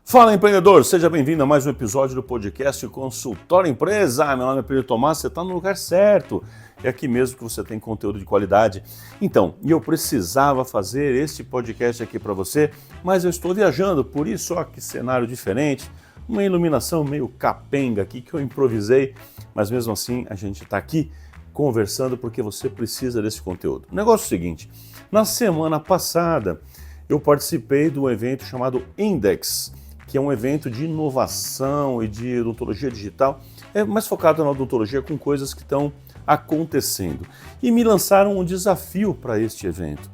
Fala, empreendedor! Seja bem-vindo a mais um episódio do podcast Consultório Empresa. Meu nome é Pedro Tomás, você está no lugar certo. É aqui mesmo que você tem conteúdo de qualidade. Então, eu precisava fazer este podcast aqui para você, mas eu estou viajando, por isso, ó, que cenário diferente, uma iluminação meio capenga aqui que eu improvisei, mas mesmo assim a gente está aqui conversando porque você precisa desse conteúdo. O negócio é o seguinte, na semana passada eu participei de um evento chamado Index, que é um evento de inovação e de odontologia digital, é mais focado na odontologia com coisas que estão acontecendo. E me lançaram um desafio para este evento.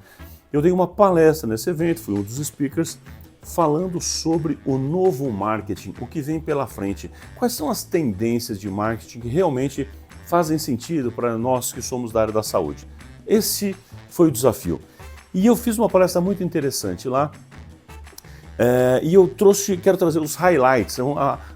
Eu dei uma palestra nesse evento, fui um dos speakers, falando sobre o novo marketing, o que vem pela frente, quais são as tendências de marketing que realmente fazem sentido para nós que somos da área da saúde. Esse foi o desafio. E eu fiz uma palestra muito interessante lá, e eu quero trazer os highlights,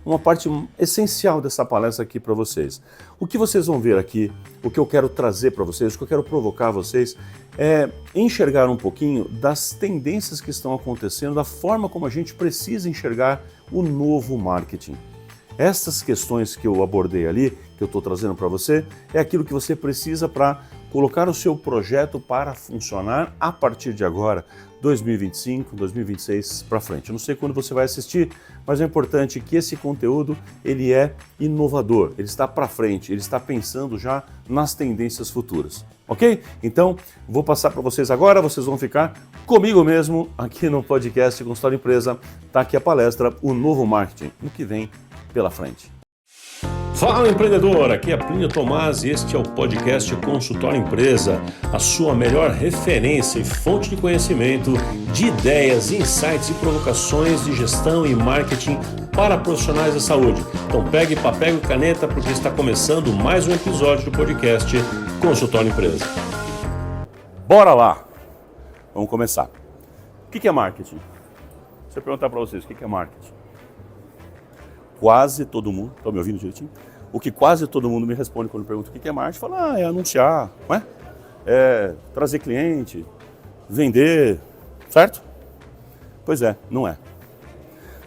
uma parte essencial dessa palestra aqui para vocês. O que vocês vão ver aqui, o que eu quero trazer para vocês, o que eu quero provocar vocês, é enxergar um pouquinho das tendências que estão acontecendo, da forma como a gente precisa enxergar o novo marketing. Essas questões que eu abordei ali, que eu estou trazendo para você, é aquilo que você precisa para colocar o seu projeto para funcionar a partir de agora, 2025, 2026 para frente. Eu não sei quando você vai assistir, mas é importante que esse conteúdo ele é inovador, ele está para frente, ele está pensando já nas tendências futuras, ok? Então, vou passar para vocês agora, vocês vão ficar comigo mesmo aqui no podcast Consultório Empresa. Está aqui a palestra, o novo marketing, o que vem pela frente. Fala, empreendedor! Aqui é Plínio Tomás e este é o podcast Consultório Empresa, a sua melhor referência e fonte de conhecimento, de ideias, insights e provocações de gestão e marketing para profissionais da saúde. Então pegue papel e caneta porque está começando mais um episódio do podcast Consultório Empresa. Bora lá! Vamos começar. O que é marketing? Se eu perguntar para vocês o que é marketing, quase todo mundo, estão me ouvindo direitinho? O que quase todo mundo me responde quando pergunto o que é marketing, fala, é anunciar, não é? É trazer cliente, vender, certo? Pois é, não é.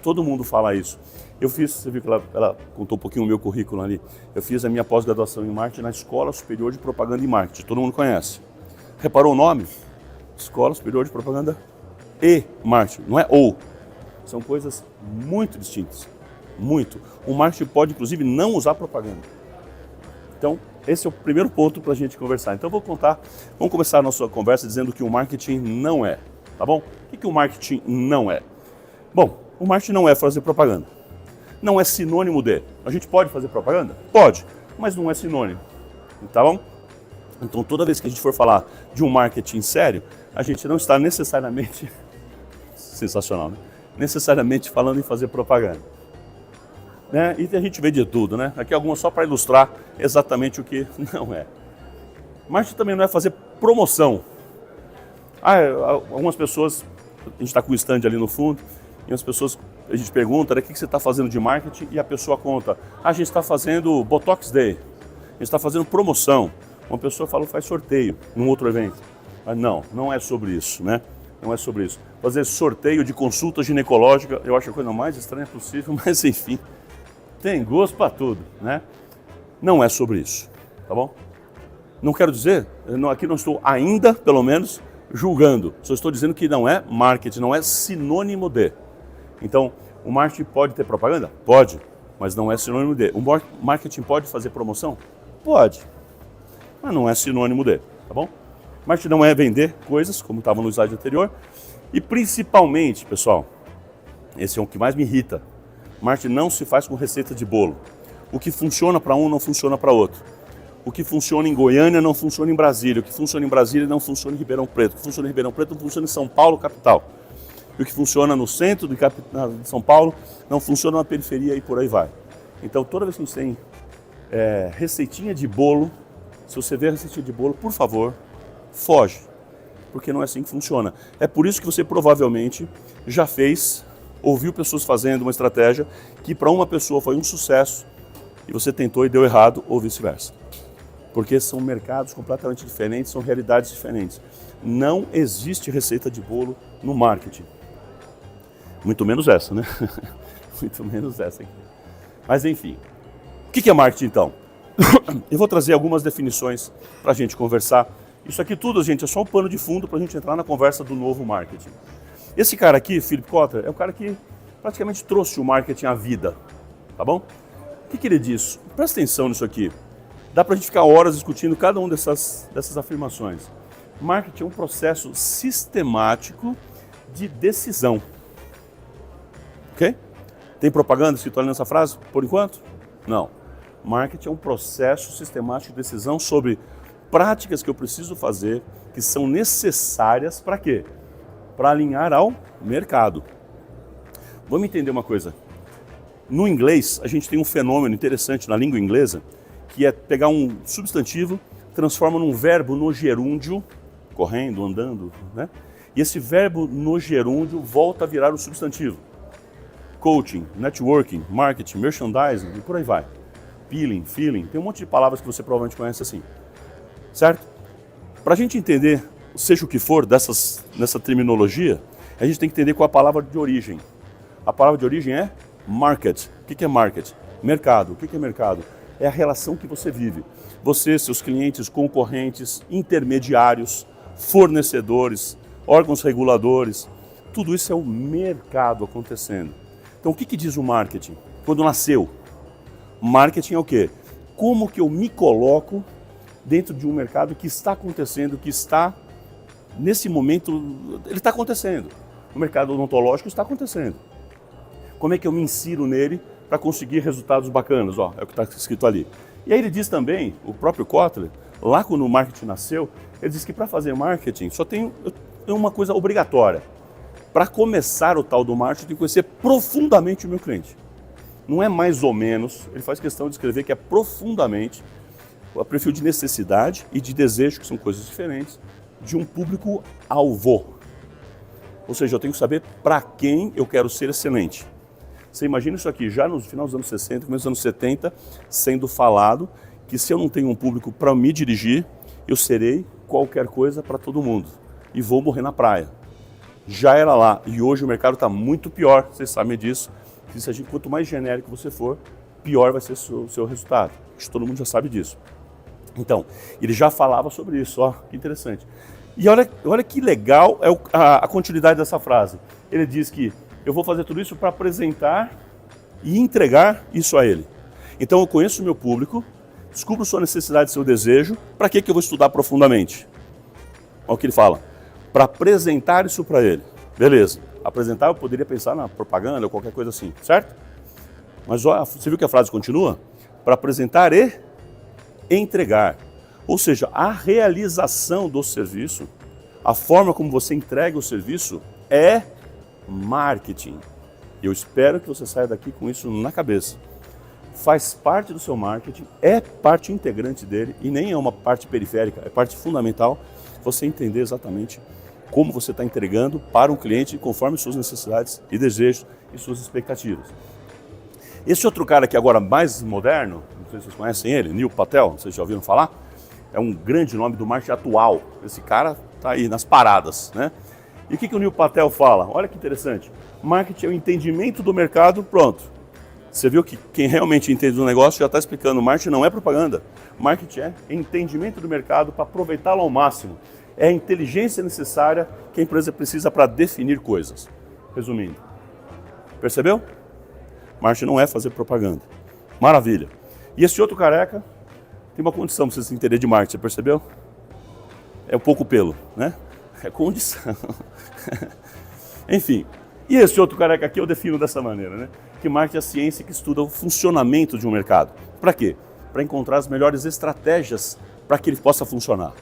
Todo mundo fala isso. Eu fiz, você viu que ela contou um pouquinho o meu currículo ali, eu fiz a minha pós-graduação em marketing na Escola Superior de Propaganda e Marketing, todo mundo conhece. Reparou o nome? Escola Superior de Propaganda e Marketing, não é ou. São coisas muito distintas. Muito. O marketing pode, inclusive, não usar propaganda. Então, esse é o primeiro ponto para a gente conversar. Então, vamos começar a nossa conversa dizendo que o marketing não é, tá bom? O que o marketing não é? Bom, o marketing não é fazer propaganda. Não é sinônimo de. A gente pode fazer propaganda? Pode, mas não é sinônimo, tá bom? Então, toda vez que a gente for falar de um marketing sério, a gente não está necessariamente, sensacional, né? Necessariamente falando em fazer propaganda. Né? E a gente vê de tudo, né? Aqui algumas só para ilustrar exatamente o que não é. Marketing também não é fazer promoção. Algumas pessoas, a gente está com o stand ali no fundo, e as pessoas, a gente pergunta, né, o que você está fazendo de marketing? E a pessoa conta, a gente está fazendo Botox Day, a gente está fazendo promoção. Uma pessoa fala, faz sorteio num outro evento. Mas não é sobre isso, né? Não é sobre isso. Fazer sorteio de consulta ginecológica, eu acho a coisa mais estranha possível, mas enfim. Tem gosto para tudo, né? Não é sobre isso, tá bom? Não quero dizer, aqui não estou ainda, pelo menos, julgando. Só estou dizendo que não é marketing, não é sinônimo de. Então, o marketing pode ter propaganda? Pode, mas não é sinônimo de. O marketing pode fazer promoção? Pode, mas não é sinônimo de, tá bom? Marketing não é vender coisas, como estava no slide anterior. E principalmente, pessoal, esse é o que mais me irrita. Marketing não se faz com receita de bolo. O que funciona para um não funciona para outro. O que funciona em Goiânia não funciona em Brasília. O que funciona em Brasília não funciona em Ribeirão Preto. O que funciona em Ribeirão Preto não funciona em São Paulo, capital. E o que funciona no centro de São Paulo não funciona na periferia e por aí vai. Então, toda vez que a gente tem receitinha de bolo, se você vê a receitinha de bolo, por favor, foge. Porque não é assim que funciona. É por isso que você provavelmente já ouviu pessoas fazendo uma estratégia que para uma pessoa foi um sucesso e você tentou e deu errado ou vice-versa. Porque são mercados completamente diferentes, são realidades diferentes. Não existe receita de bolo no marketing. Muito menos essa, né? Muito menos essa aqui. Mas enfim, o que é marketing então? Eu vou trazer algumas definições para a gente conversar. Isso aqui tudo, gente, é só um pano de fundo para a gente entrar na conversa do novo marketing. Esse cara aqui, Philip Kotler, é o cara que praticamente trouxe o marketing à vida, tá bom? O que ele diz? Presta atenção nisso aqui. Dá para a gente ficar horas discutindo cada uma dessas afirmações. Marketing é um processo sistemático de decisão. Ok? Tem propaganda escrito ali nessa frase, por enquanto? Não. Marketing é um processo sistemático de decisão sobre práticas que eu preciso fazer, que são necessárias para quê? Para alinhar ao mercado. Vamos entender uma coisa. No inglês, a gente tem um fenômeno interessante na língua inglesa, que é pegar um substantivo, transforma num verbo no gerúndio, correndo, andando, né? E esse verbo no gerúndio volta a virar o substantivo. Coaching, networking, marketing, merchandising e por aí vai. Peeling, feeling, tem um monte de palavras que você provavelmente conhece assim. Certo? Para a gente entender, seja o que for nessa terminologia, a gente tem que entender qual é a palavra de origem. A palavra de origem é market. O que é market? Mercado. O que é mercado? É a relação que você vive. Você, seus clientes, concorrentes, intermediários, fornecedores, órgãos reguladores, tudo isso é o mercado acontecendo. Então o que diz o marketing? Quando nasceu, marketing é o quê? Como que eu me coloco dentro de um mercado que está acontecendo, que está, nesse momento, ele está acontecendo. O mercado odontológico está acontecendo. Como é que eu me insiro nele para conseguir resultados bacanas? Ó, é o que está escrito ali. E aí ele diz também, o próprio Kotler, lá quando o marketing nasceu, ele diz que para fazer marketing só tem uma coisa obrigatória. Para começar o tal do marketing, eu tenho que conhecer profundamente o meu cliente. Não é mais ou menos, ele faz questão de escrever que é profundamente o perfil de necessidade e de desejo, que são coisas diferentes, de um público-alvo. Ou seja, eu tenho que saber para quem eu quero ser excelente. Você imagina isso aqui, já no final dos anos 60, começo dos anos 70, sendo falado que se eu não tenho um público para me dirigir, eu serei qualquer coisa para todo mundo e vou morrer na praia. Já era lá e hoje o mercado está muito pior, vocês sabem disso. Quanto mais genérico você for, pior vai ser o seu resultado. Acho que todo mundo já sabe disso. Então, ele já falava sobre isso, ó, que interessante. E olha que legal é a continuidade dessa frase. Ele diz que eu vou fazer tudo isso para apresentar e entregar isso a ele. Então eu conheço o meu público, descubro sua necessidade, seu desejo, para que eu vou estudar profundamente? Olha o que ele fala. Para apresentar isso para ele. Beleza. Apresentar eu poderia pensar na propaganda ou qualquer coisa assim, certo? Mas ó, você viu que a frase continua? Para apresentar e entregar. Ou seja, a realização do serviço, a forma como você entrega o serviço é marketing. Eu espero que você saia daqui com isso na cabeça. Faz parte do seu marketing, é parte integrante dele e nem é uma parte periférica, é parte fundamental você entender exatamente como você está entregando para um cliente conforme suas necessidades e desejos e suas expectativas. Esse outro cara aqui agora mais moderno, não sei se vocês conhecem ele, Neil Patel, vocês já ouviram falar? É um grande nome do marketing atual. Esse cara está aí nas paradas, né? E o que o Neil Patel fala? Olha que interessante. Marketing é o entendimento do mercado, pronto. Você viu que quem realmente entende do negócio já está explicando. Marketing não é propaganda. Marketing é entendimento do mercado para aproveitá-lo ao máximo. É a inteligência necessária que a empresa precisa para definir coisas. Resumindo. Percebeu? Marketing não é fazer propaganda. Maravilha. E esse outro careca tem uma condição para vocês entenderem de marketing, você percebeu? É um pouco pelo, né? É condição. Enfim. E esse outro careca aqui eu defino dessa maneira, né? Que marketing é a ciência que estuda o funcionamento de um mercado. Para quê? Para encontrar as melhores estratégias para que ele possa funcionar.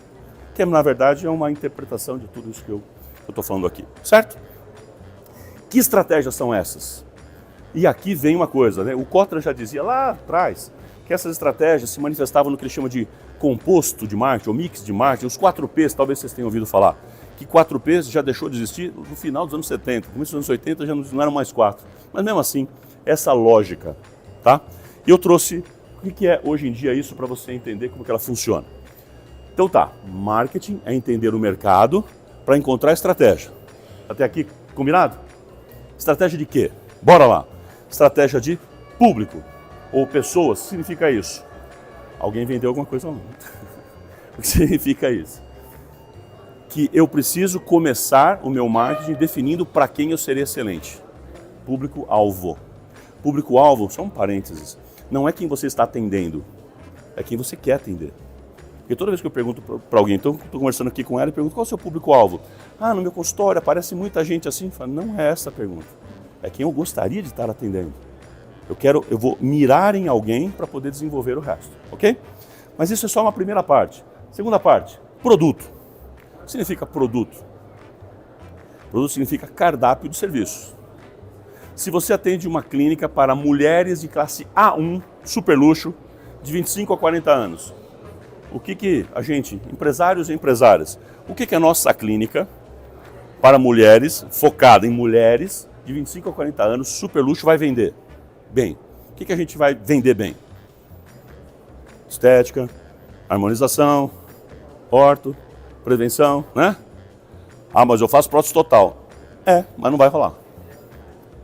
Que na verdade é uma interpretação de tudo isso que eu estou falando aqui, certo? Que estratégias são essas? E aqui vem uma coisa, né? O Kotler já dizia lá atrás que essas estratégias se manifestavam no que ele chama de composto de marketing, ou mix de marketing, os 4Ps, talvez vocês tenham ouvido falar. Que 4Ps já deixou de existir no final dos anos 70, começo dos anos 80 já não eram mais 4. Mas mesmo assim, essa lógica, tá? E eu trouxe o que é hoje em dia isso para você entender como que ela funciona. Então tá, marketing é entender o mercado para encontrar estratégia. Até aqui, combinado? Estratégia de quê? Bora lá. Estratégia de público ou pessoas, significa isso. Alguém vendeu alguma coisa ou não? O que significa isso? Que eu preciso começar o meu marketing definindo para quem eu serei excelente. Público-alvo. Público-alvo, só um parênteses, não é quem você está atendendo, é quem você quer atender. Porque toda vez que eu pergunto para alguém, então estou conversando aqui com ela e pergunto qual é o seu público-alvo? Ah, no meu consultório aparece muita gente assim. Falo, não é essa a pergunta, é quem eu gostaria de estar atendendo. Eu vou mirar em alguém para poder desenvolver o resto, ok? Mas isso é só uma primeira parte. Segunda parte, produto. O que significa produto? Produto significa cardápio de serviços. Se você atende uma clínica para mulheres de classe A1, super luxo, de 25 a 40 anos, o que a gente, empresários e empresárias, o que é a nossa clínica para mulheres, focada em mulheres de 25 a 40 anos, super luxo, vai vender? Bem, o que a gente vai vender bem? Estética, harmonização, orto, prevenção, né? Ah, mas eu faço prótese total. Mas não vai rolar.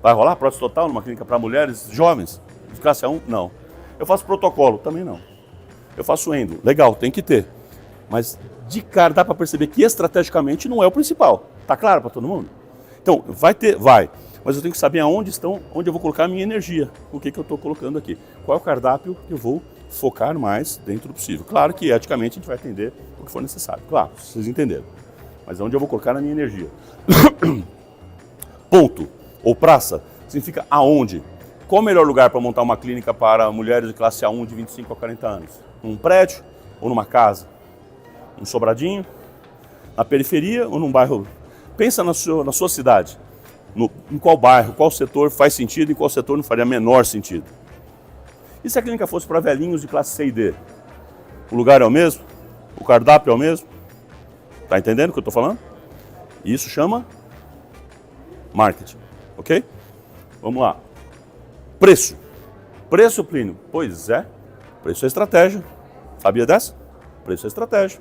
Vai rolar prótese total numa clínica para mulheres jovens, de classe A1? Não. Eu faço protocolo? Também não. Eu faço endo? Legal, tem que ter. Mas de cara dá para perceber que estrategicamente não é o principal. Tá claro para todo mundo? Então, vai ter, vai. Mas eu tenho que saber onde eu vou colocar a minha energia. O que eu estou colocando aqui. Qual é o cardápio que eu vou focar mais dentro do possível. Claro que eticamente a gente vai atender o que for necessário. Claro, vocês entenderam. Mas onde eu vou colocar a minha energia. Ponto. Ou praça significa aonde. Qual o melhor lugar para montar uma clínica para mulheres de classe A1 de 25 a 40 anos? Num prédio ou numa casa? Um sobradinho? Na periferia ou num bairro? Pensa na sua cidade. Em qual bairro, qual setor faz sentido e qual setor não faria menor sentido. E se a clínica fosse para velhinhos de classe C e D? O lugar é o mesmo? O cardápio é o mesmo? Tá entendendo o que eu estou falando? Isso chama marketing, ok? Vamos lá. Preço. Preço, Plínio? Pois é. Preço é estratégia. Sabia dessa? Preço é estratégia.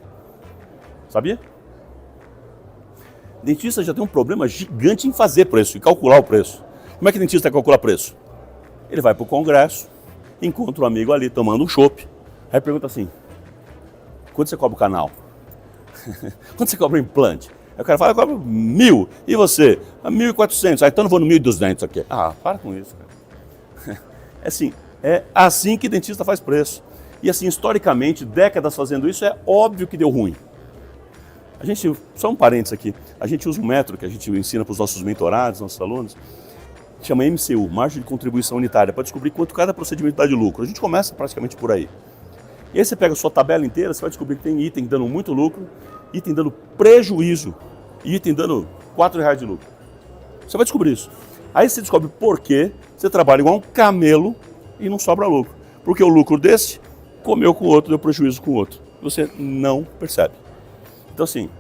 Sabia? Dentista já tem um problema gigante em fazer preço, em calcular o preço. Como é que o dentista calcula preço? Ele vai para o congresso, encontra um amigo ali tomando um chopp, aí pergunta assim, quanto você cobra o canal? Quanto você cobra o implante? Aí o cara fala, eu cobro 1.000, e você? 1.400, então eu vou no 1.200 aqui. Ah, para com isso, cara. É assim que dentista faz preço. E assim, historicamente, décadas fazendo isso, é óbvio que deu ruim. A gente, só um parênteses aqui, a gente usa um método que a gente ensina para os nossos mentorados, nossos alunos, que chama MCU, Margem de Contribuição Unitária, para descobrir quanto cada procedimento dá de lucro. A gente começa praticamente por aí. E aí você pega a sua tabela inteira, você vai descobrir que tem item dando muito lucro, item dando prejuízo e item dando R$4 de lucro. Você vai descobrir isso. Aí você descobre por que você trabalha igual um camelo e não sobra lucro. Porque o lucro desse comeu com o outro, deu prejuízo com o outro. Você não percebe. Então assim,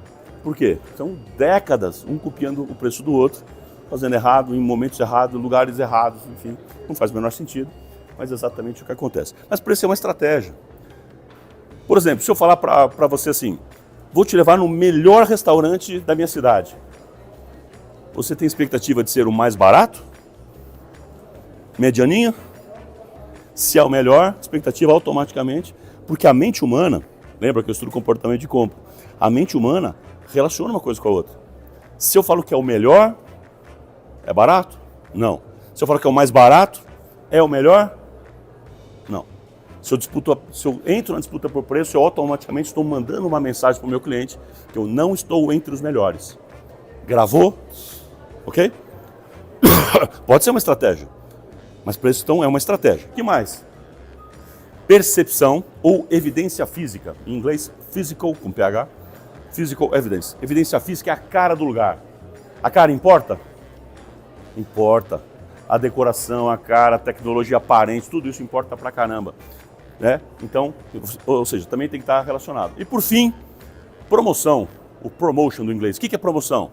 por quê? São décadas, um copiando o preço do outro, fazendo errado, em momentos errados, lugares errados, enfim, não faz o menor sentido, mas é exatamente o que acontece. Mas preço é uma estratégia. Por exemplo, se eu falar para você assim, vou te levar no melhor restaurante da minha cidade, você tem expectativa de ser o mais barato? Medianinho? Se é o melhor, expectativa automaticamente, porque a mente humana, lembra que eu estudo comportamento de compra, a mente humana relaciona uma coisa com a outra. Se eu falo que é o melhor, é barato? Não. Se eu falo que é o mais barato, é o melhor? Não. Se eu entro na disputa por preço, eu automaticamente estou mandando uma mensagem para o meu cliente que eu não estou entre os melhores. Gravou? Ok? Pode ser uma estratégia, mas preço então é uma estratégia. O que mais? Percepção ou evidência física. Em inglês, physical, com PH. Physical evidence. Evidência física é a cara do lugar. A cara importa? Importa. A decoração, a cara, a tecnologia aparente, tudo isso importa pra caramba. Né? Então, ou seja, também tem que estar relacionado. E por fim, promoção. O promotion do inglês. O que é promoção?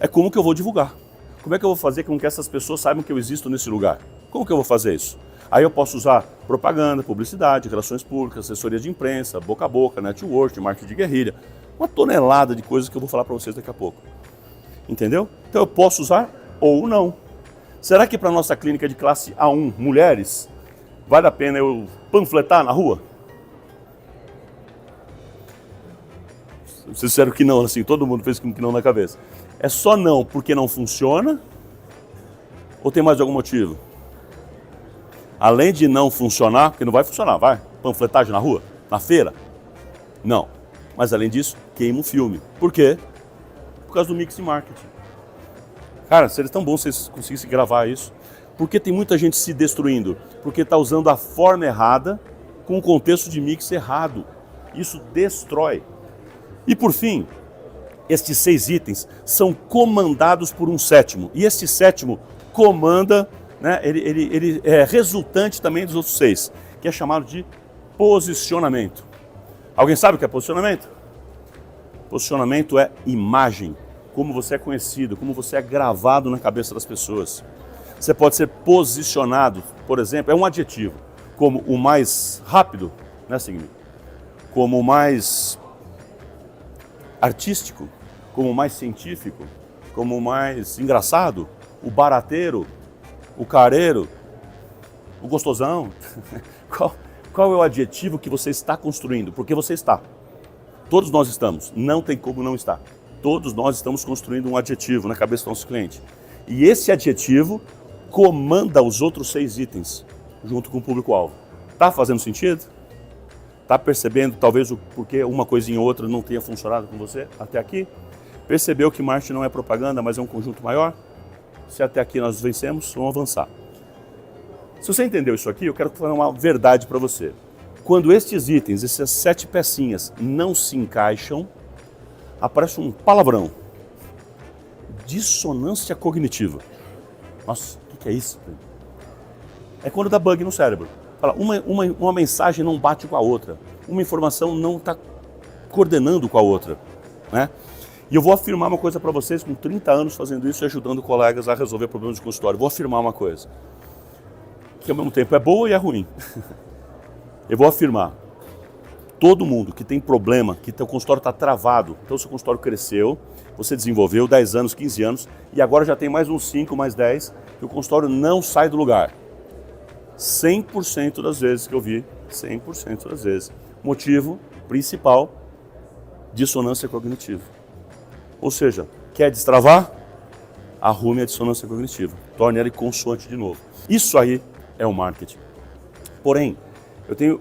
É como que eu vou divulgar. Como é que eu vou fazer com que essas pessoas saibam que eu existo nesse lugar? Como que eu vou fazer isso? Aí eu posso usar propaganda, publicidade, relações públicas, assessoria de imprensa, boca a boca, network, marketing de guerrilha. Uma tonelada de coisas que eu vou falar para vocês daqui a pouco. Entendeu? Então eu posso usar ou não. Será que para nossa clínica de classe A1, mulheres, vale a pena eu panfletar na rua? Vocês disseram que não, assim, todo mundo fez que não na cabeça. É só não porque não funciona? Ou tem mais algum motivo? Além de não funcionar, porque não vai funcionar, vai? Panfletagem na rua? Na feira? Não. Mas além disso, queima o filme. Por quê? Por causa do mix e marketing. Cara, seria tão bom se vocês conseguissem gravar isso. Porque tem muita gente se destruindo. Porque está usando a forma errada com o contexto de mix errado. Isso destrói. E por fim, estes 6 itens são comandados por um sétimo. E este sétimo comanda, né, ele é resultante também dos outros 6, que é chamado de posicionamento. Alguém sabe o que é posicionamento? Posicionamento é imagem, como você é conhecido, como você é gravado na cabeça das pessoas. Você pode ser posicionado, por exemplo, é um adjetivo, como o mais rápido, né, Sigmund? Como o mais artístico, como o mais científico, como o mais engraçado, o barateiro, o careiro, o gostosão. Qual é o adjetivo que você está construindo? Porque você está. Todos nós estamos. Não tem como não estar. Todos nós estamos construindo um adjetivo na cabeça do nosso cliente. E esse adjetivo comanda os outros 6 itens, junto com o público-alvo. Tá fazendo sentido? Tá percebendo talvez o porquê uma coisinha ou outra não tenha funcionado com você até aqui? Percebeu que marketing não é propaganda, mas é um conjunto maior? Se até aqui nós vencemos, vamos avançar. Se você entendeu isso aqui, eu quero falar uma verdade para você. Quando estes itens, essas 7 pecinhas, não se encaixam, aparece um palavrão. Dissonância cognitiva. Nossa, o que é isso? É quando dá bug no cérebro. Uma mensagem não bate com a outra. Uma informação não está coordenando com a outra, né? E eu vou afirmar uma coisa para vocês, com 30 anos fazendo isso e ajudando colegas a resolver problemas de consultório. Vou afirmar uma coisa, que ao mesmo tempo é boa e é ruim. Eu vou afirmar, todo mundo que tem problema, que teu consultório está travado, então o seu consultório cresceu, você desenvolveu 10 anos, 15 anos, e agora já tem mais uns 5, mais 10, que o consultório não sai do lugar. 100% das vezes que eu vi, 100% das vezes. Motivo principal, dissonância cognitiva. Ou seja, quer destravar? Arrume a dissonância cognitiva. Torne ela consoante de novo. Isso aí é o marketing. Porém, eu tenho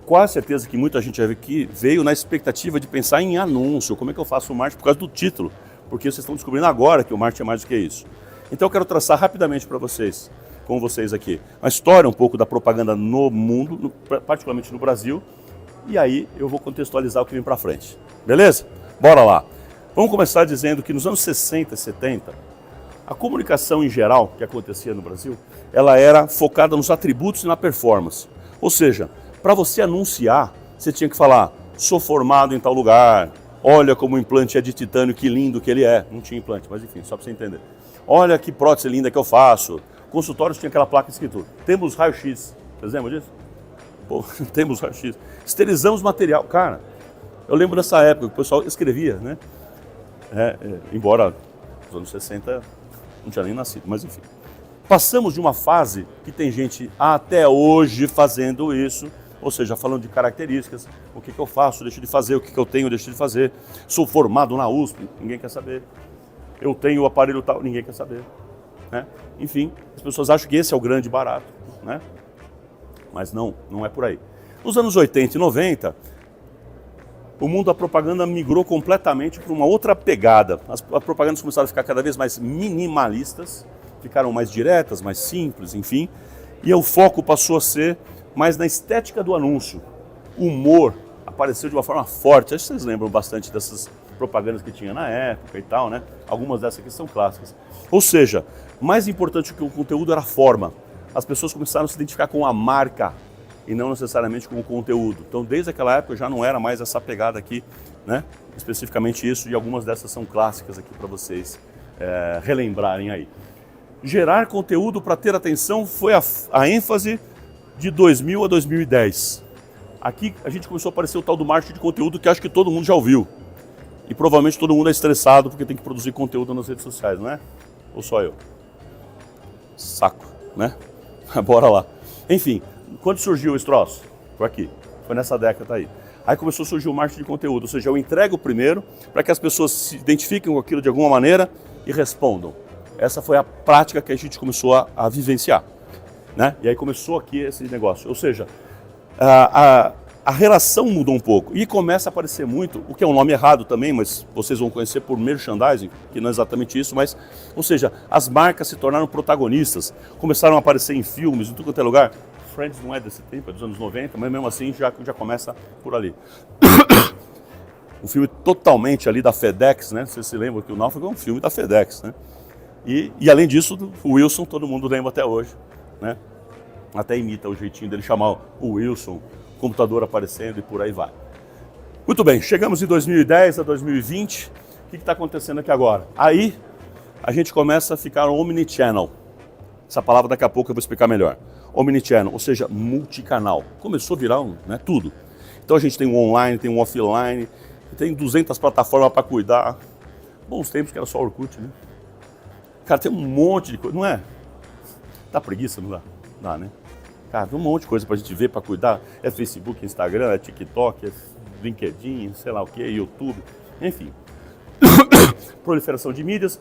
quase certeza que muita gente aqui veio na expectativa de pensar em anúncio. Como é que eu faço o marketing? Por causa do título. Porque vocês estão descobrindo agora que o marketing é mais do que isso. Então eu quero traçar rapidamente para vocês, com vocês aqui, a história um pouco da propaganda no mundo, particularmente no Brasil. E aí eu vou contextualizar o que vem para frente. Beleza? Bora lá. Vamos começar dizendo que nos anos 60 e 70, a comunicação em geral que acontecia no Brasil, ela era focada nos atributos e na performance. Ou seja, para você anunciar, você tinha que falar, sou formado em tal lugar, olha como o implante é de titânio, que lindo que ele é. Não tinha implante, mas enfim, só para você entender. Olha que prótese linda que eu faço. Consultórios tinha aquela placa escrito, temos raio-x. Vocês lembram disso? Pô, temos raio-x. Esterilizamos material. Cara, eu lembro dessa época que o pessoal escrevia, né? Embora nos anos 60 não tinha nem nascido, mas enfim. Passamos de uma fase que tem gente até hoje fazendo isso, ou seja, falando de características, o que eu faço, deixo de fazer, o que eu tenho, deixo de fazer. Sou formado na USP, ninguém quer saber. Eu tenho o aparelho tal, ninguém quer saber. Né? Enfim, as pessoas acham que esse é o grande barato, né? Mas não é por aí. Nos anos 80 e 90, o mundo da propaganda migrou completamente para uma outra pegada. As propagandas começaram a ficar cada vez mais minimalistas, ficaram mais diretas, mais simples, enfim. E o foco passou a ser mais na estética do anúncio. O humor apareceu de uma forma forte. Acho que vocês lembram bastante dessas propagandas que tinha na época e tal, né? Algumas dessas aqui são clássicas. Ou seja, mais importante que o conteúdo era a forma. As pessoas começaram a se identificar com a marca e não necessariamente com o conteúdo. Então, desde aquela época já não era mais essa pegada aqui, né? Especificamente isso, e algumas dessas são clássicas aqui para vocês relembrarem aí. Gerar conteúdo para ter atenção foi a ênfase de 2000 a 2010. Aqui a gente começou a aparecer o tal do marketing de conteúdo que acho que todo mundo já ouviu. E provavelmente todo mundo é estressado porque tem que produzir conteúdo nas redes sociais, não é? Ou só eu? Saco, né? Bora lá. Enfim, quando surgiu esse troço? Foi aqui, foi nessa década aí. Aí começou a surgir o marketing de conteúdo, ou seja, eu entrego primeiro para que as pessoas se identifiquem com aquilo de alguma maneira e respondam. Essa foi a prática que a gente começou a vivenciar, né? E aí começou aqui esse negócio, ou seja, a relação mudou um pouco e começa a aparecer muito, o que é um nome errado também, mas vocês vão conhecer por merchandising, que não é exatamente isso, mas, ou seja, as marcas se tornaram protagonistas, começaram a aparecer em filmes, em tudo quanto é lugar. Friends não é desse tempo, é dos anos 90, mas mesmo assim já começa por ali. Um filme totalmente ali da FedEx, né? Você se lembra que o Náufrago é um filme da FedEx, né? E além disso, o Wilson, todo mundo lembra até hoje, né? Até imita o jeitinho dele chamar o Wilson, computador aparecendo e por aí vai. Muito bem, chegamos em 2010 a 2020, o que está acontecendo aqui agora? Aí a gente começa a ficar omnichannel. Essa palavra daqui a pouco eu vou explicar melhor. Omnichannel, ou seja, multicanal. Começou a virar tudo. Então a gente tem um online, tem um offline, tem 200 plataformas para cuidar. Bons tempos que era só Orkut, né? Cara, tem um monte de coisa, não é? Dá preguiça, não dá? Dá, né? Cara, tem um monte de coisa pra gente ver, pra cuidar. É Facebook, Instagram, é TikTok, é LinkedIn, sei lá o que, YouTube, enfim. Proliferação de mídias.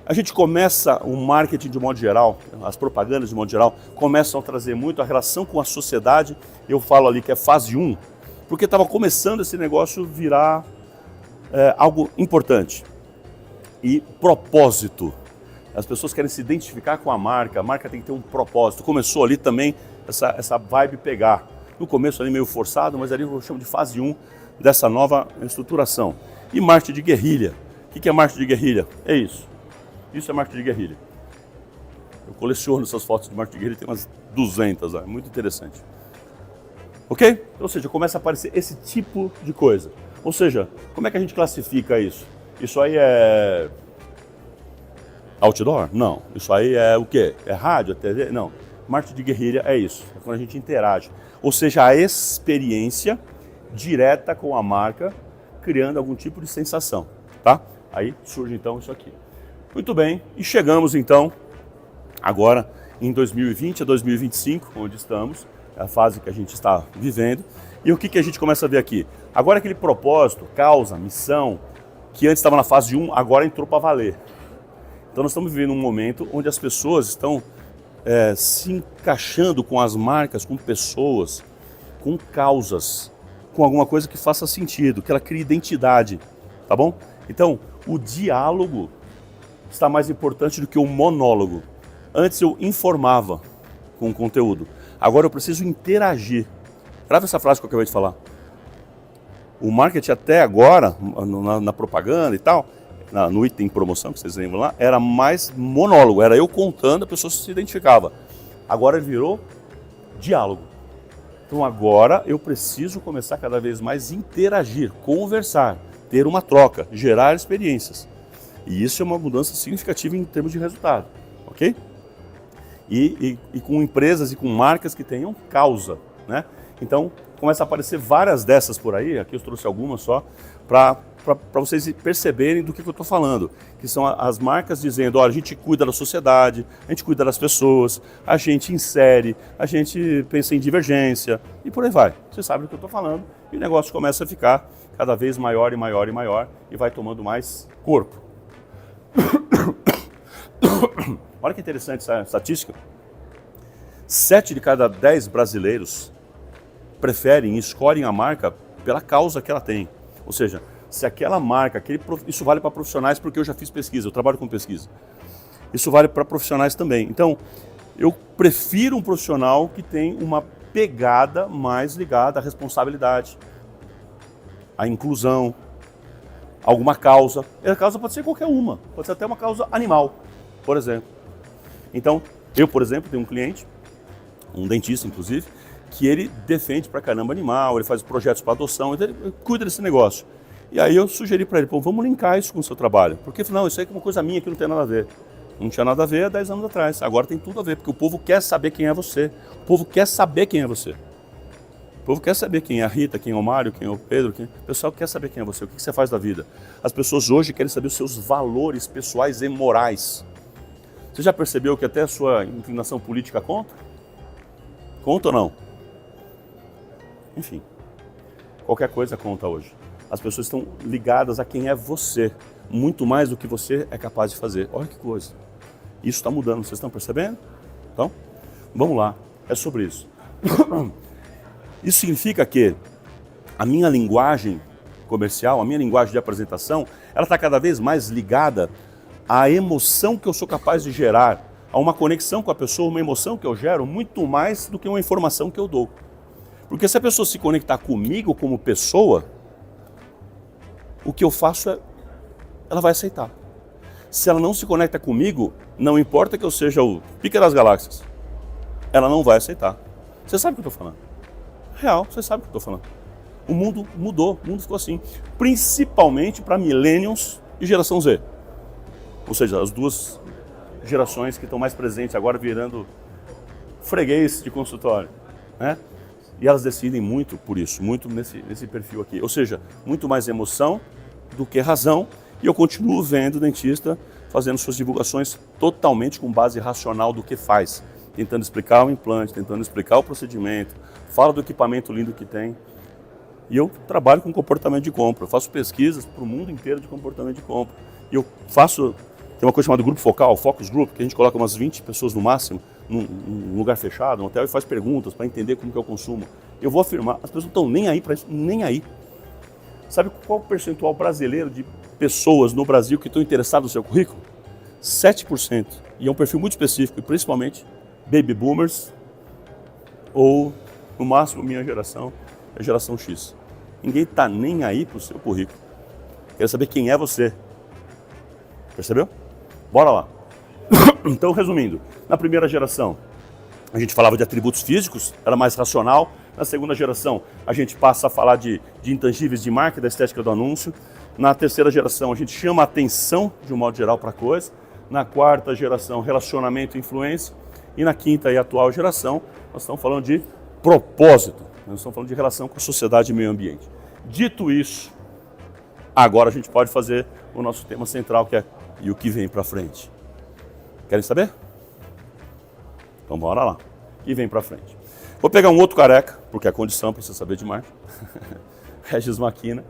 A gente começa o marketing de modo geral, as propagandas de modo geral, começam a trazer muito a relação com a sociedade. Eu falo ali que é fase 1, porque estava começando esse negócio virar algo importante. E propósito. As pessoas querem se identificar com a marca tem que ter um propósito. Começou ali também essa vibe pegar. No começo ali meio forçado, mas ali eu chamo de fase 1 dessa nova estruturação. E marketing de guerrilha. O que é marketing de guerrilha? É isso. Isso é marketing de guerrilha. Eu coleciono essas fotos de marketing de guerrilha, tem umas 200, é muito interessante. Ok? Ou seja, começa a aparecer esse tipo de coisa. Ou seja, como é que a gente classifica isso? Isso aí é outdoor? Não. Isso aí é o quê? É rádio, é TV? Não. Marketing de guerrilha é isso, é quando a gente interage. Ou seja, a experiência direta com a marca, criando algum tipo de sensação, tá? Aí surge então isso aqui. Muito bem, e chegamos então, agora em 2020 a 2025, onde estamos, é a fase que a gente está vivendo. E o que a gente começa a ver aqui? Agora aquele propósito, causa, missão, que antes estava na fase 1, agora entrou para valer. Então nós estamos vivendo um momento onde as pessoas estão se encaixando com as marcas, com pessoas, com causas, com alguma coisa que faça sentido, que ela crie identidade, tá bom? Então, o diálogo está mais importante do que o monólogo. Antes eu informava com o conteúdo, agora eu preciso interagir. Grava essa frase que eu acabei de falar. O marketing até agora, na propaganda e tal, no item promoção, que vocês lembram lá, era mais monólogo, era eu contando, a pessoa se identificava. Agora ele virou diálogo. Então agora eu preciso começar cada vez mais a interagir, conversar, ter uma troca, gerar experiências. E isso é uma mudança significativa em termos de resultado, ok? E com empresas e com marcas que tenham causa, né? Então começa a aparecer várias dessas por aí, aqui eu trouxe algumas só, para vocês perceberem do que eu estou falando, que são as marcas dizendo, olha, a gente cuida da sociedade, a gente cuida das pessoas, a gente insere, a gente pensa em divergência e por aí vai. Vocês sabem do que eu estou falando e o negócio começa a ficar cada vez maior e maior e maior e vai tomando mais corpo. Olha que interessante essa estatística. 7 de cada 10 brasileiros preferem e escolhem a marca pela causa que ela tem. Ou seja, se aquela marca, isso vale para profissionais porque eu já fiz pesquisa, eu trabalho com pesquisa. Isso vale para profissionais também. Então, eu prefiro um profissional que tem uma pegada mais ligada à responsabilidade, à inclusão, alguma causa. E a causa pode ser qualquer uma, pode ser até uma causa animal, por exemplo. Então, eu, por exemplo, tenho um cliente, um dentista inclusive, que ele defende pra caramba animal, ele faz projetos para adoção, então ele cuida desse negócio. E aí eu sugeri para ele, pô, vamos linkar isso com o seu trabalho. Porque, não, isso aí é uma coisa minha que não tem nada a ver. Não tinha nada a ver há 10 anos atrás, agora tem tudo a ver, porque o povo quer saber quem é você. O povo quer saber quem é você. O povo quer saber quem é a Rita, quem é o Mário, quem é o Pedro. O pessoal quer saber quem é você, o que você faz da vida. As pessoas hoje querem saber os seus valores pessoais e morais. Você já percebeu que até a sua inclinação política conta? Conta ou não? Enfim, qualquer coisa conta hoje. As pessoas estão ligadas a quem é você, muito mais do que você é capaz de fazer. Olha que coisa. Isso está mudando, vocês estão percebendo? Então, vamos lá, é sobre isso. Isso significa que a minha linguagem comercial, a minha linguagem de apresentação, ela está cada vez mais ligada à emoção que eu sou capaz de gerar, a uma conexão com a pessoa, uma emoção que eu gero, muito mais do que uma informação que eu dou. Porque se a pessoa se conectar comigo como pessoa, o que eu faço é, ela vai aceitar. Se ela não se conecta comigo, não importa que eu seja o pica das galáxias, ela não vai aceitar. Você sabe o que eu estou falando? Real, você sabe o que eu estou falando. O mundo mudou, o mundo ficou assim. Principalmente para millennials e geração Z. Ou seja, as duas gerações que estão mais presentes agora virando freguês de consultório, né? E elas decidem muito por isso, muito nesse perfil aqui. Ou seja, muito mais emoção do que razão. E eu continuo vendo o dentista fazendo suas divulgações totalmente com base racional do que faz. Tentando explicar o implante, tentando explicar o procedimento, fala do equipamento lindo que tem. E eu trabalho com comportamento de compra, eu faço pesquisas para o mundo inteiro de comportamento de compra. E eu faço, tem uma coisa chamada grupo focal, focus group, que a gente coloca umas 20 pessoas no máximo, num lugar fechado, num hotel, e faz perguntas para entender como que é o consumo. Eu vou afirmar, as pessoas não estão nem aí para isso, nem aí. Sabe qual o percentual brasileiro de pessoas no Brasil que estão interessadas no seu currículo? 7%. E é um perfil muito específico, e principalmente baby boomers, ou no máximo minha geração, a geração X. Ninguém está nem aí para o seu currículo. Quero saber quem é você. Percebeu? Bora lá. Então, resumindo, na primeira geração, a gente falava de atributos físicos, era mais racional. Na segunda geração, a gente passa a falar de intangíveis de marca, da estética do anúncio. Na terceira geração, a gente chama a atenção, de um modo geral, para a coisa. Na quarta geração, relacionamento e influência. E na quinta e atual geração, nós estamos falando de propósito. Nós estamos falando de relação com a sociedade e meio ambiente. Dito isso, agora a gente pode fazer o nosso tema central, que é e o que vem para frente. Querem saber? Então bora lá. E vem para frente. Vou pegar um outro careca, porque é a condição para você saber de marketing. Regis Maquina.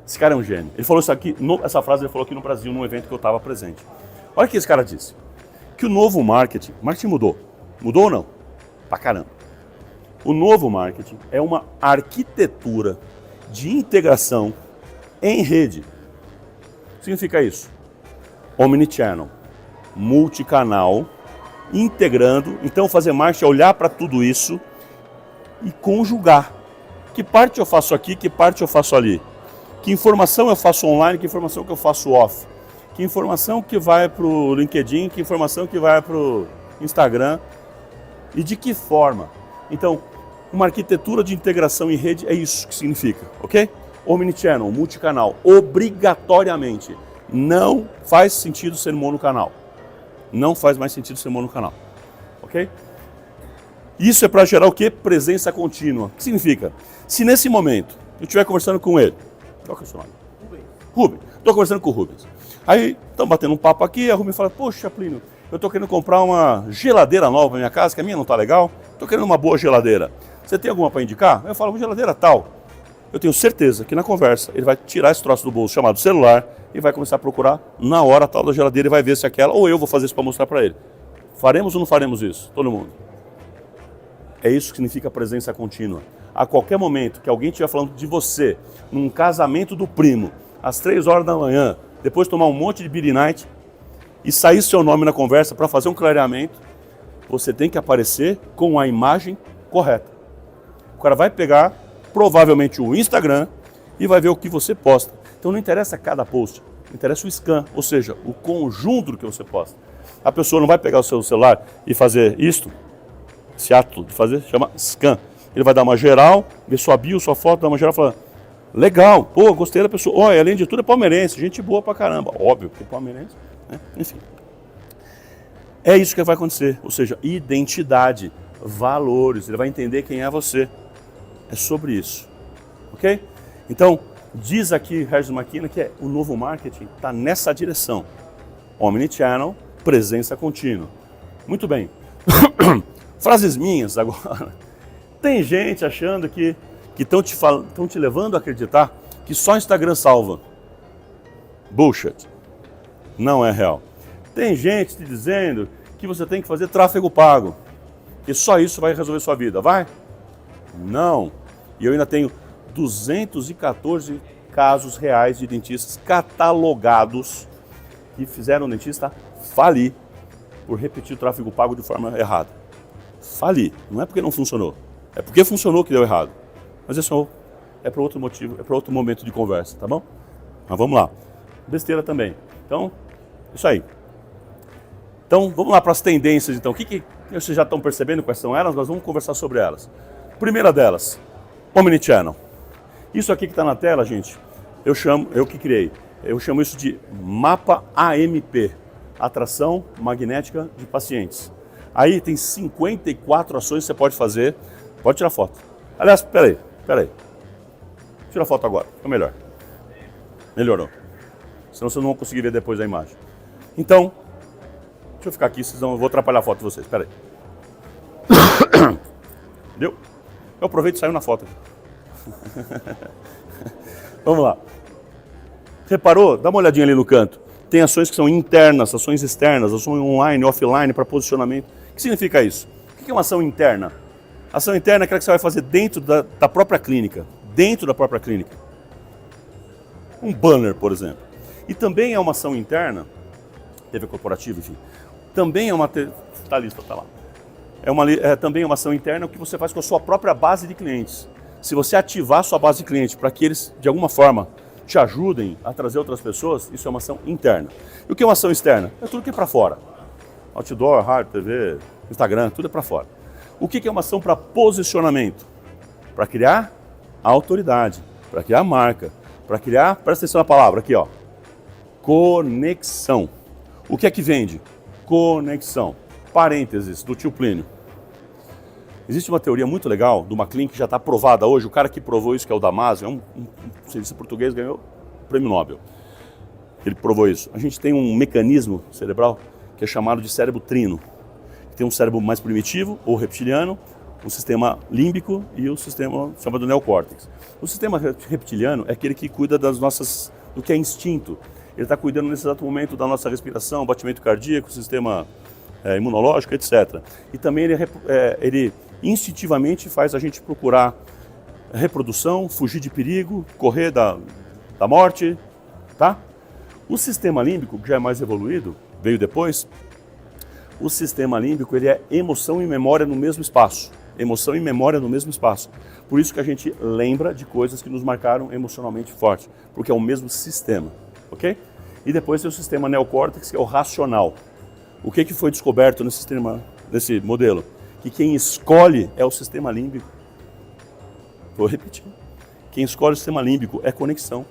Esse cara é um gênio. Ele falou isso aqui, essa frase ele falou aqui no Brasil, num evento que eu estava presente. Olha o que esse cara disse. Que o novo marketing mudou. Mudou ou não? Pra caramba. O novo marketing é uma arquitetura de integração em rede. O que significa isso? Omnichannel, multicanal, integrando. Então fazer marketing é olhar para tudo isso e conjugar. Que parte eu faço aqui, que parte eu faço ali? Que informação eu faço online, que informação que eu faço off? Que informação que vai para o LinkedIn, que informação que vai para o Instagram e de que forma? Então, uma arquitetura de integração em rede é isso que significa, ok? Omnichannel, multicanal, obrigatoriamente. Não faz sentido ser monocanal. Não faz mais sentido ser monocanal, ok? Isso é para gerar o quê? Presença contínua. O que significa? Se nesse momento eu estiver conversando com ele, qual que é o seu nome? Rubens. Estou conversando com o Rubens. Aí estamos batendo um papo aqui, a Rubens fala, poxa, Plínio, eu estou querendo comprar uma geladeira nova para minha casa, que a minha não está legal, estou querendo uma boa geladeira. Você tem alguma para indicar? Eu falo, uma geladeira tal. Eu tenho certeza que na conversa ele vai tirar esse troço do bolso chamado celular e vai começar a procurar na hora a tal da geladeira e vai ver se é aquela, ou eu vou fazer isso para mostrar para ele. Faremos ou não faremos isso? Todo mundo. É isso que significa presença contínua. A qualquer momento que alguém estiver falando de você, num casamento do primo, às 3 horas da manhã, depois de tomar um monte de beer night e sair seu nome na conversa para fazer um clareamento, você tem que aparecer com a imagem correta. O cara vai pegar provavelmente o Instagram e vai ver o que você posta. Então não interessa cada post, interessa o scan, ou seja, o conjunto do que você posta. A pessoa não vai pegar o seu celular e fazer isto, esse ato de fazer, chama scan. Ele vai dar uma geral, ver sua bio, sua foto, dar uma geral e falar, legal, pô, gostei da pessoa. Olha, além de tudo é palmeirense, gente boa pra caramba. Óbvio que é palmeirense, né? Enfim. É isso que vai acontecer, ou seja, identidade, valores, ele vai entender quem é você. É sobre isso, ok? Então, diz aqui Regis Maquina que o novo marketing está nessa direção. Omnichannel, presença contínua. Muito bem. Frases minhas agora. Tem gente achando que estão te levando a acreditar que só Instagram salva. Bullshit. Não é real. Tem gente te dizendo que você tem que fazer tráfego pago, que só isso vai resolver sua vida. Vai? Não. E eu ainda tenho 214 casos reais de dentistas catalogados que fizeram o dentista falir por repetir o tráfego pago de forma errada. Falir. Não é porque não funcionou. É porque funcionou que deu errado. Mas isso é para outro motivo, é para outro momento de conversa, tá bom? Mas vamos lá. Besteira também. Então, isso aí. Então, vamos lá para as tendências, então. O que vocês já estão percebendo quais são elas? Nós vamos conversar sobre elas. Primeira delas, Omnichannel. Isso aqui que está na tela, gente, eu que criei. Eu chamo isso de mapa AMP, Atração Magnética de Pacientes. Aí tem 54 ações que você pode fazer. Pode tirar foto. Aliás, peraí. Tira a foto agora, fica melhor. Melhorou. Senão vocês não vão conseguir ver depois a imagem. Então, deixa eu ficar aqui, senão eu vou atrapalhar a foto de vocês. Peraí. Deu? Eu aproveito e saio na foto. Vamos lá. Reparou? Dá uma olhadinha ali no canto. Tem ações que são internas, ações externas, ações online, offline, para posicionamento. O que significa isso? O que é uma ação interna? Ação interna é aquela que você vai fazer dentro da própria clínica. Dentro da própria clínica. Um banner, por exemplo. E também é uma ação interna, TV corporativa, enfim. Também é uma... Tá a lista, tá lá. Também é uma ação interna que você faz com a sua própria base de clientes. Se você ativar a sua base de clientes para que eles, de alguma forma, te ajudem a trazer outras pessoas, isso é uma ação interna. E o que é uma ação externa? É tudo que é para fora. Outdoor, rádio, TV, Instagram, tudo é para fora. O que é uma ação para posicionamento? Para criar autoridade, para criar marca, para criar, presta atenção na palavra aqui, ó, conexão. O que é que vende? Conexão. Parênteses, do tio Plínio. Existe uma teoria muito legal de uma clínica que já está provada hoje. O cara que provou isso, que é o Damasio, um cientista português, ganhou o prêmio Nobel. Ele provou isso. A gente tem um mecanismo cerebral que é chamado de cérebro trino. Tem um cérebro mais primitivo, ou reptiliano, o sistema límbico e o sistema chamado neocórtex. O sistema reptiliano é aquele que cuida do que é instinto. Ele está cuidando nesse exato momento da nossa respiração, batimento cardíaco, sistema imunológico, etc. E também ele instintivamente faz a gente procurar reprodução, fugir de perigo, correr da morte, tá? O sistema límbico, que já é mais evoluído, veio depois. O sistema límbico, ele é emoção e memória no mesmo espaço. Emoção e memória no mesmo espaço. Por isso que a gente lembra de coisas que nos marcaram emocionalmente forte, porque é o mesmo sistema, ok? E depois tem o sistema neocórtex, que é o racional. O que foi descoberto nesse modelo? Que quem escolhe é o sistema límbico. Vou repetir. Quem escolhe o sistema límbico é conexão.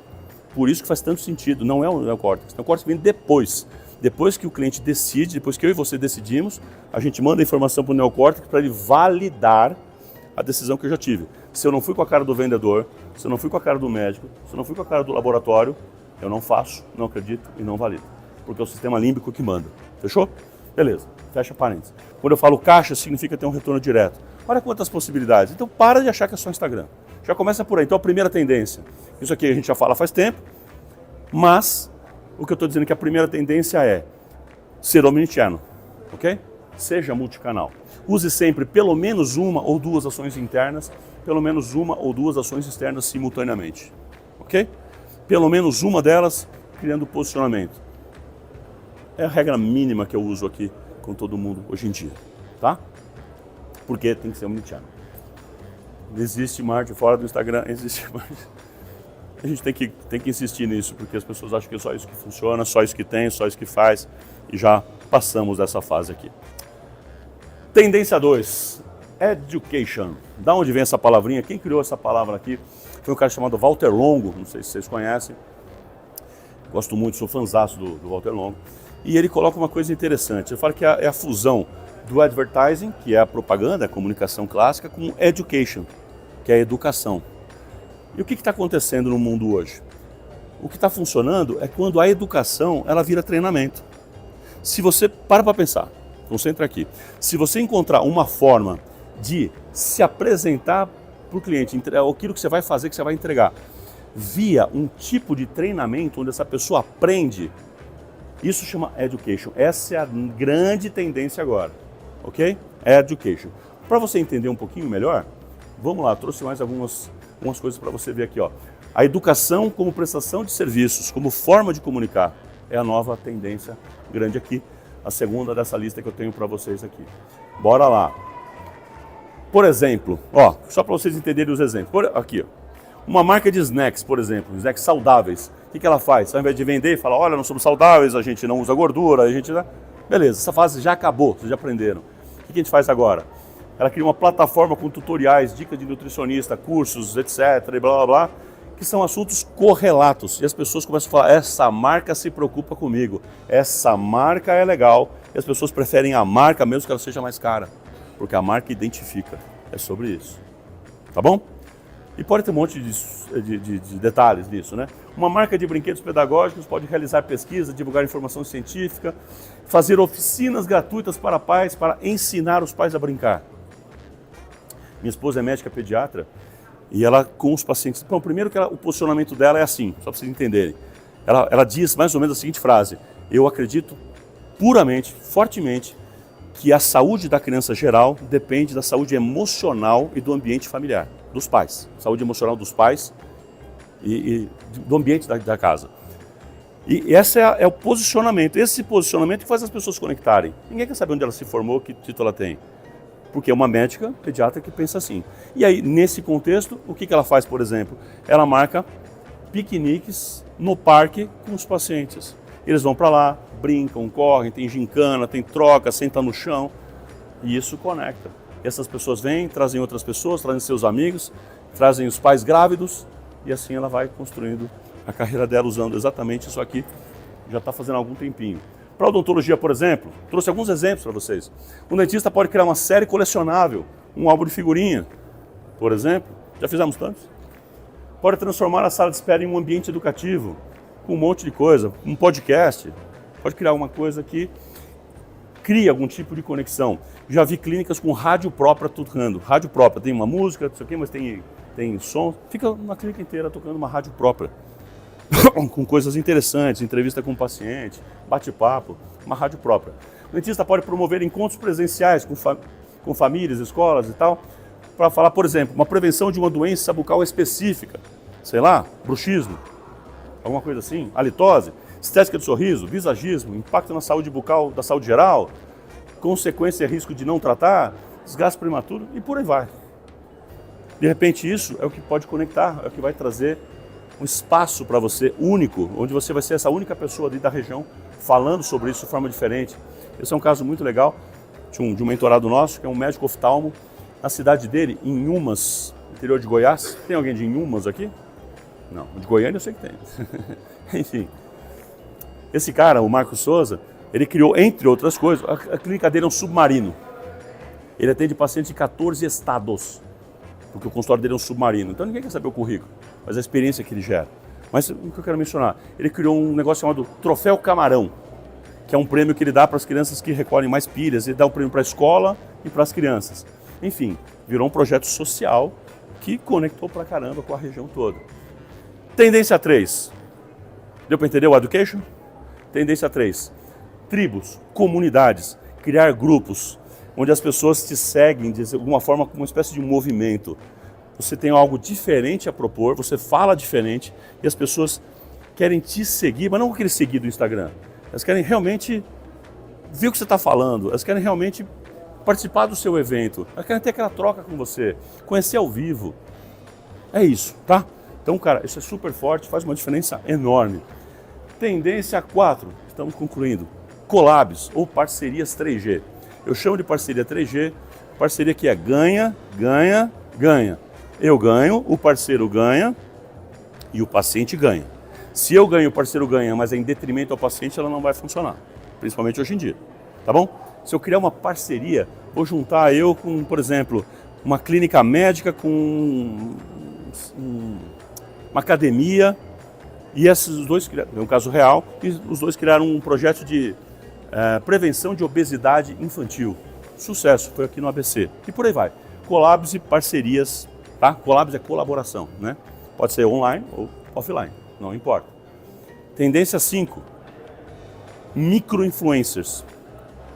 Por isso que faz tanto sentido, não é o neocórtex. O neocórtex vem depois. Depois que o cliente decide, depois que eu e você decidimos, a gente manda a informação para o neocórtex para ele validar a decisão que eu já tive. Se eu não fui com a cara do vendedor, se eu não fui com a cara do médico, se eu não fui com a cara do laboratório, eu não faço, não acredito e não valido. Porque é o sistema límbico que manda. Fechou? Beleza. Fecha parênteses. Quando eu falo caixa, significa ter um retorno direto. Olha quantas possibilidades. Então para de achar que é só Instagram. Já começa por aí. Então a primeira tendência. Isso aqui a gente já fala faz tempo, mas o que eu estou dizendo é que a primeira tendência é ser omnichannel, ok? Seja multicanal. Use sempre pelo menos uma ou duas ações internas, pelo menos uma ou duas ações externas simultaneamente, ok? Pelo menos uma delas criando posicionamento. É a regra mínima que eu uso aqui com todo mundo hoje em dia, tá? Porque tem que ser omnichannel. Existe marketing fora do Instagram, existe marketing. A gente tem que insistir nisso, porque as pessoas acham que é só isso que funciona, só isso que tem, só isso que faz, e já passamos dessa fase aqui. Tendência 2, Education. Da onde vem essa palavrinha? Quem criou essa palavra aqui foi um cara chamado Walter Longo, não sei se vocês conhecem. Gosto muito, sou fãzaço do Walter Longo. E ele coloca uma coisa interessante, ele fala que é a fusão do advertising, que é a propaganda, a comunicação clássica, com education, que é a educação. E o que está acontecendo no mundo hoje? O que está funcionando é quando a educação ela vira treinamento. Se você, para pensar, concentra aqui, se você encontrar uma forma de se apresentar para o cliente, aquilo que você vai fazer, que você vai entregar, via um tipo de treinamento onde essa pessoa aprende, isso chama education. Essa é a grande tendência agora, ok? Education. Para você entender um pouquinho melhor, vamos lá, trouxe mais algumas coisas para você ver aqui, ó. A educação como prestação de serviços, como forma de comunicar, é a nova tendência grande aqui, a segunda dessa lista que eu tenho para vocês aqui. Bora lá. Por exemplo, ó, só para vocês entenderem os exemplos. Aqui, ó. Uma marca de snacks, por exemplo, snacks saudáveis. O que ela faz? Ao invés de vender, fala, olha, nós somos saudáveis, a gente não usa gordura, a gente... Beleza, essa fase já acabou, vocês já aprenderam. O que a gente faz agora? Ela cria uma plataforma com tutoriais, dicas de nutricionista, cursos, etc, e blá, blá, blá, que são assuntos correlatos. E as pessoas começam a falar, essa marca se preocupa comigo, essa marca é legal. E as pessoas preferem a marca mesmo que ela seja mais cara, porque a marca identifica. É sobre isso. Tá bom? E pode ter um monte de detalhes nisso, né? Uma marca de brinquedos pedagógicos pode realizar pesquisa, divulgar informação científica, fazer oficinas gratuitas para pais, para ensinar os pais a brincar. Minha esposa é médica pediatra e ela com os pacientes... Bom, primeiro que o posicionamento dela é assim, só para vocês entenderem. Ela diz mais ou menos a seguinte frase: eu acredito puramente, fortemente, que a saúde da criança geral depende da saúde emocional e do ambiente familiar, dos pais. Saúde emocional dos pais e do ambiente da casa. E esse é o posicionamento. Esse posicionamento que faz as pessoas conectarem. Ninguém quer saber onde ela se formou, que título ela tem. Porque é uma médica pediatra que pensa assim. E aí, nesse contexto, o que ela faz, por exemplo? Ela marca piqueniques no parque com os pacientes. Eles vão para lá, brincam, correm, tem gincana, tem troca, sentam no chão. E isso conecta. E essas pessoas vêm, trazem outras pessoas, trazem seus amigos, trazem os pais grávidos. E assim ela vai construindo a carreira dela usando exatamente isso aqui. Já está fazendo há algum tempinho. Para odontologia, por exemplo, trouxe alguns exemplos para vocês. Um dentista pode criar uma série colecionável, um álbum de figurinha, por exemplo. Já fizemos tantos. Pode transformar a sala de espera em um ambiente educativo, com um monte de coisa, um podcast. Pode criar alguma coisa que cria algum tipo de conexão. Já vi clínicas com rádio própria tocando. Rádio própria, tem uma música, não sei o quê, mas tem som. Fica uma clínica inteira tocando uma rádio própria. Com coisas interessantes, entrevista com o paciente, bate-papo, uma rádio própria. O dentista pode promover encontros presenciais com famílias, escolas e tal, para falar, por exemplo, uma prevenção de uma doença bucal específica, sei lá, bruxismo, alguma coisa assim, halitose, estética do sorriso, visagismo, impacto na saúde bucal, da saúde geral, consequência e risco de não tratar, desgaste prematuro e por aí vai. De repente isso é o que pode conectar, é o que vai trazer um espaço para você único, onde você vai ser essa única pessoa ali da região falando sobre isso de forma diferente. Esse é um caso muito legal de um mentorado nosso, que é um médico oftalmo, na cidade dele, em Inhumas, interior de Goiás. Tem alguém de Inhumas aqui? Não, de Goiânia eu sei que tem. Enfim, esse cara, o Marcos Souza, ele criou, entre outras coisas, a clínica dele é um submarino. Ele atende pacientes de 14 estados, porque o consultório dele é um submarino. Então ninguém quer saber o currículo, mas a experiência que ele gera. Mas o que eu quero mencionar, ele criou um negócio chamado Troféu Camarão, que é um prêmio que ele dá para as crianças que recolhem mais pilhas. Ele dá um prêmio para a escola e para as crianças. Enfim, virou um projeto social que conectou pra caramba com a região toda. Tendência 3. Deu para entender o education? Tendência 3. Tribos, comunidades, criar grupos, onde as pessoas te seguem de alguma forma como uma espécie de movimento. Você tem algo diferente a propor, você fala diferente e as pessoas querem te seguir, mas não aquele seguir do Instagram. Elas querem realmente ver o que você está falando, elas querem realmente participar do seu evento, elas querem ter aquela troca com você, conhecer ao vivo. É isso, tá? Então, cara, isso é super forte, faz uma diferença enorme. Tendência 4, estamos concluindo. Collabs ou parcerias 3G. Eu chamo de parceria 3G, parceria que é ganha, ganha, ganha. Eu ganho, o parceiro ganha e o paciente ganha. Se eu ganho, o parceiro ganha, mas é em detrimento ao paciente, ela não vai funcionar. Principalmente hoje em dia, tá bom? Se eu criar uma parceria, vou juntar eu com, por exemplo, uma clínica médica com uma academia, e esses dois, é um caso real, e os dois criaram um projeto de prevenção de obesidade infantil. Sucesso, foi aqui no ABC. E por aí vai. Collabs e parcerias, tá? Collabs é colaboração, né? Pode ser online ou offline, não importa. Tendência 5, micro-influencers.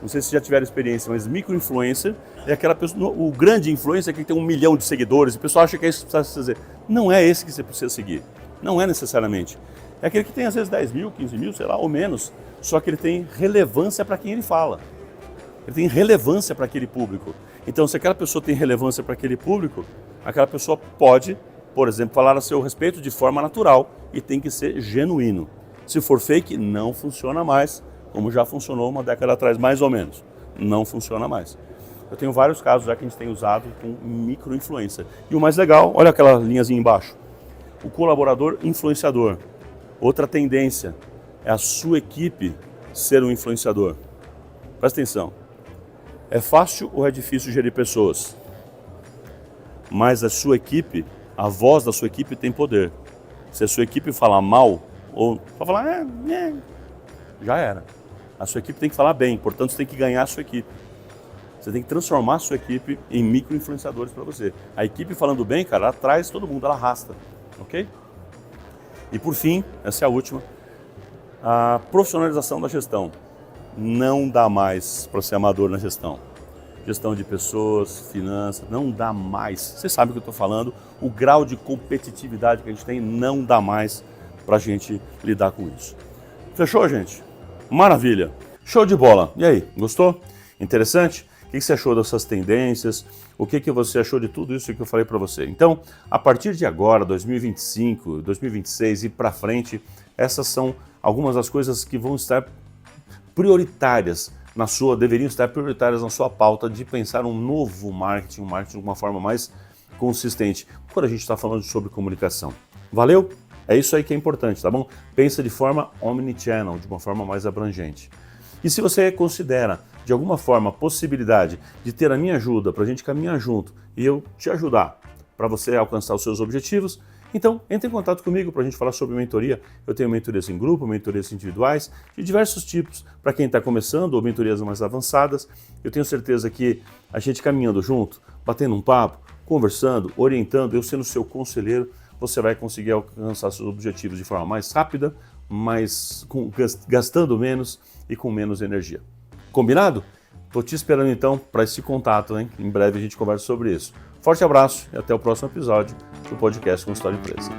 Não sei se já tiveram experiência, mas micro-influencer é aquela pessoa, o grande influencer que tem 1 milhão de seguidores, e o pessoal acha que é isso que precisa fazer. Não é esse que você precisa seguir, não é necessariamente. É aquele que tem às vezes 10 mil, 15 mil, sei lá, ou menos, só que ele tem relevância para quem ele fala. Ele tem relevância para aquele público. Então, se aquela pessoa tem relevância para aquele público, aquela pessoa pode, por exemplo, falar a seu respeito de forma natural e tem que ser genuíno. Se for fake, não funciona mais, como já funcionou uma década atrás, mais ou menos. Não funciona mais. Eu tenho vários casos já que a gente tem usado com micro-influencer. E o mais legal, olha aquela linhazinha embaixo. O colaborador influenciador. Outra tendência é a sua equipe ser um influenciador. Presta atenção. É fácil ou é difícil gerir pessoas? Mas a sua equipe, a voz da sua equipe tem poder. Se a sua equipe falar mal, ou só falar, já era. A sua equipe tem que falar bem, portanto você tem que ganhar a sua equipe. Você tem que transformar a sua equipe em micro-influenciadores para você. A equipe falando bem, cara, ela traz todo mundo, ela arrasta, ok? E por fim, essa é a última, a profissionalização da gestão. Não dá mais para ser amador na gestão. Gestão de pessoas, finanças, não dá mais. Você sabe o que eu estou falando, o grau de competitividade que a gente tem não dá mais para a gente lidar com isso. Fechou, gente? Maravilha! Show de bola! E aí, gostou? Interessante? O que você achou dessas tendências? O que você achou de tudo isso que eu falei para você? Então, a partir de agora, 2025, 2026 e para frente, essas são algumas das coisas que vão estar prioritárias deveriam estar prioritárias na sua pauta de pensar um novo marketing, um marketing de uma forma mais consistente, quando a gente está falando sobre comunicação. Valeu? É isso aí que é importante, tá bom? Pensa de forma omnichannel, de uma forma mais abrangente. E se você considera, de alguma forma, a possibilidade de ter a minha ajuda para a gente caminhar junto e eu te ajudar para você alcançar os seus objetivos, então entre em contato comigo para a gente falar sobre mentoria. Eu tenho mentorias em grupo, mentorias individuais, de diversos tipos, para quem está começando ou mentorias mais avançadas. Eu tenho certeza que a gente caminhando junto, batendo um papo, conversando, orientando, eu sendo seu conselheiro, você vai conseguir alcançar seus objetivos de forma mais rápida, gastando menos e com menos energia. Combinado? Estou te esperando então para esse contato, hein? Em breve a gente conversa sobre isso. Forte abraço e até o próximo episódio do podcast Consultório Empresa.